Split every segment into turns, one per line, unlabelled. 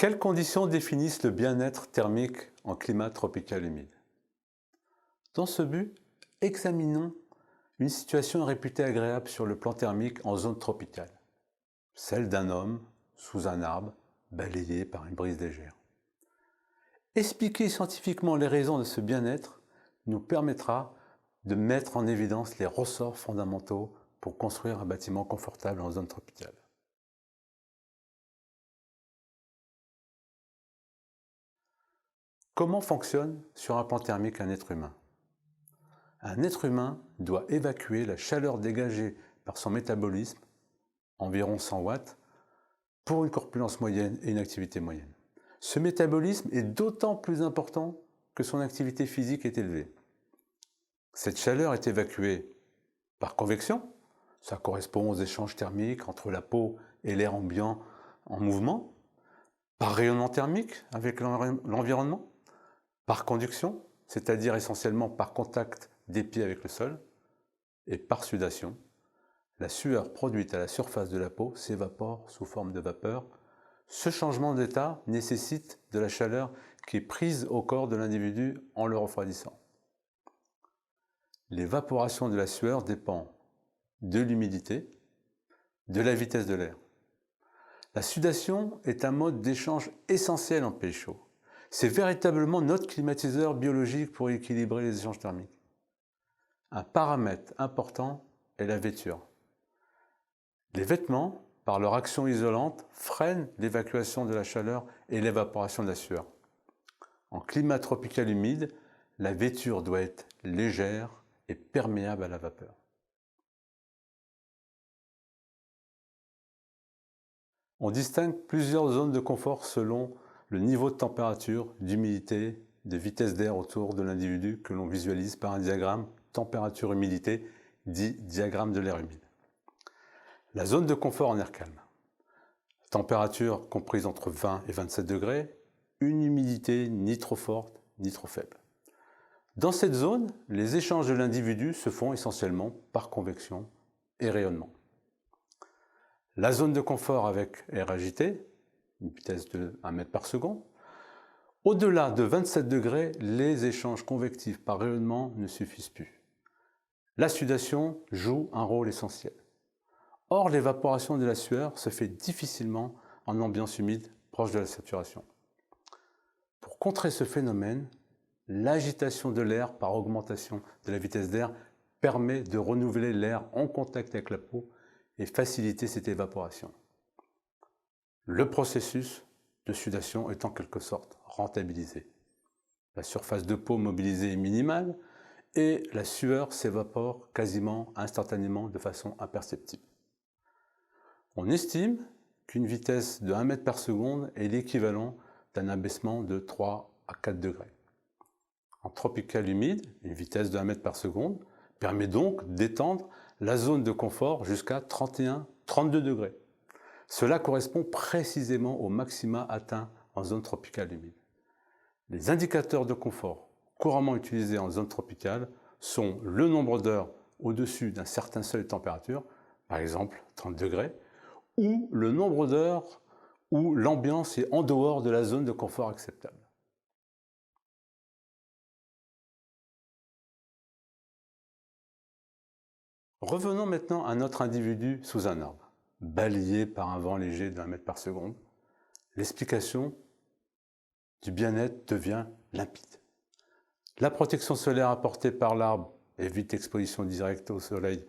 Quelles conditions définissent le bien-être thermique en climat tropical humide? Dans ce but, examinons une situation réputée agréable sur le plan thermique en zone tropicale, celle d'un homme sous un arbre balayé par une brise légère. Expliquer scientifiquement les raisons de ce bien-être nous permettra de mettre en évidence les ressorts fondamentaux pour construire un bâtiment confortable en zone tropicale. Comment fonctionne sur un plan thermique un être humain? Un être humain doit évacuer la chaleur dégagée par son métabolisme, environ 100 watts, pour une corpulence moyenne et une activité moyenne. Ce métabolisme est d'autant plus important que son activité physique est élevée. Cette chaleur est évacuée par convection, ça correspond aux échanges thermiques entre la peau et l'air ambiant en mouvement, par rayonnement thermique avec l'environnement, par conduction, c'est-à-dire essentiellement par contact des pieds avec le sol, et par sudation. La sueur produite à la surface de la peau s'évapore sous forme de vapeur. Ce changement d'état nécessite de la chaleur qui est prise au corps de l'individu en le refroidissant. L'évaporation de la sueur dépend de l'humidité, de la vitesse de l'air. La sudation est un mode d'échange essentiel en pays chaud. C'est véritablement notre climatiseur biologique pour équilibrer les échanges thermiques. Un paramètre important est la vêture. Les vêtements, par leur action isolante, freinent l'évacuation de la chaleur et l'évaporation de la sueur. En climat tropical humide, la vêture doit être légère et perméable à la vapeur. On distingue plusieurs zones de confort selon le niveau de température, d'humidité, de vitesse d'air autour de l'individu que l'on visualise par un diagramme température-humidité, dit diagramme de l'air humide. La zone de confort en air calme. Température comprise entre 20 et 27 degrés, une humidité ni trop forte ni trop faible. Dans cette zone, les échanges de l'individu se font essentiellement par convection et rayonnement. La zone de confort avec air agité, une vitesse de 1 mètre par seconde. Au-delà de 27 degrés, les échanges convectifs par rayonnement ne suffisent plus. La sudation joue un rôle essentiel. Or, l'évaporation de la sueur se fait difficilement en ambiance humide proche de la saturation. Pour contrer ce phénomène, l'agitation de l'air par augmentation de la vitesse d'air permet de renouveler l'air en contact avec la peau et faciliter cette évaporation. Le processus de sudation est en quelque sorte rentabilisé. La surface de peau mobilisée est minimale et la sueur s'évapore quasiment instantanément de façon imperceptible. On estime qu'une vitesse de 1 mètre par seconde est l'équivalent d'un abaissement de 3 à 4 degrés. En tropical humide, une vitesse de 1 mètre par seconde permet donc d'étendre la zone de confort jusqu'à 31-32 degrés. Cela correspond précisément au maxima atteint en zone tropicale humide. Les indicateurs de confort couramment utilisés en zone tropicale sont le nombre d'heures au-dessus d'un certain seuil de température, par exemple 30 degrés, ou le nombre d'heures où l'ambiance est en dehors de la zone de confort acceptable. Revenons maintenant à notre individu sous un arbre, balayé par un vent léger de 1 mètre par seconde. L'explication du bien-être devient limpide. La protection solaire apportée par l'arbre évite l'exposition directe au soleil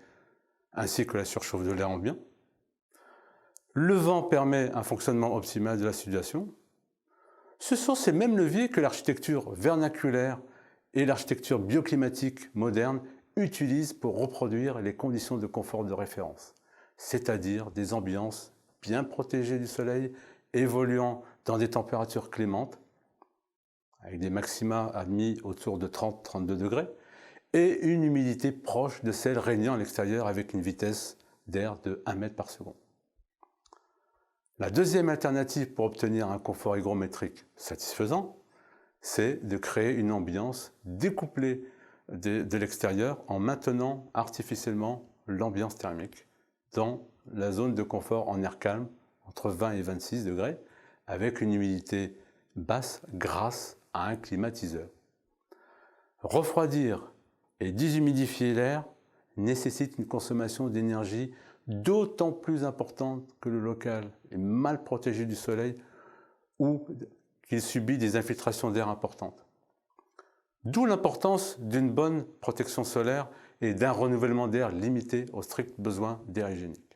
ainsi que la surchauffe de l'air ambiant. Le vent permet un fonctionnement optimal de la sudation. Ce sont ces mêmes leviers que l'architecture vernaculaire et l'architecture bioclimatique moderne utilisent pour reproduire les conditions de confort de référence, c'est-à-dire des ambiances bien protégées du soleil, évoluant dans des températures clémentes, avec des maxima admis autour de 30-32 degrés, et une humidité proche de celle régnant à l'extérieur avec une vitesse d'air de 1 mètre par seconde. La deuxième alternative pour obtenir un confort hygrométrique satisfaisant, c'est de créer une ambiance découplée de l'extérieur en maintenant artificiellement l'ambiance thermique dans la zone de confort en air calme entre 20 et 26 degrés avec une humidité basse grâce à un climatiseur. Refroidir et déshumidifier l'air nécessite une consommation d'énergie d'autant plus importante que le local est mal protégé du soleil ou qu'il subit des infiltrations d'air importantes. D'où l'importance d'une bonne protection solaire et d'un renouvellement d'air limité aux stricts besoins d'air hygiénique.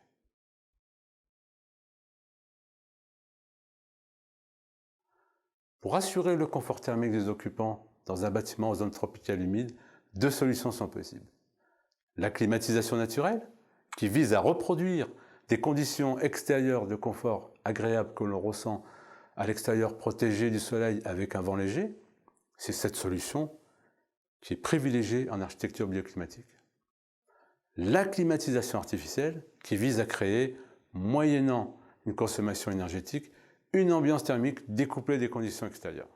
Pour assurer le confort thermique des occupants dans un bâtiment en zone tropicale humide, deux solutions sont possibles. La climatisation naturelle, qui vise à reproduire des conditions extérieures de confort agréables que l'on ressent à l'extérieur protégé du soleil avec un vent léger, c'est cette solution qui est privilégiée en architecture bioclimatique. La climatisation artificielle, qui vise à créer, moyennant une consommation énergétique, une ambiance thermique découplée des conditions extérieures.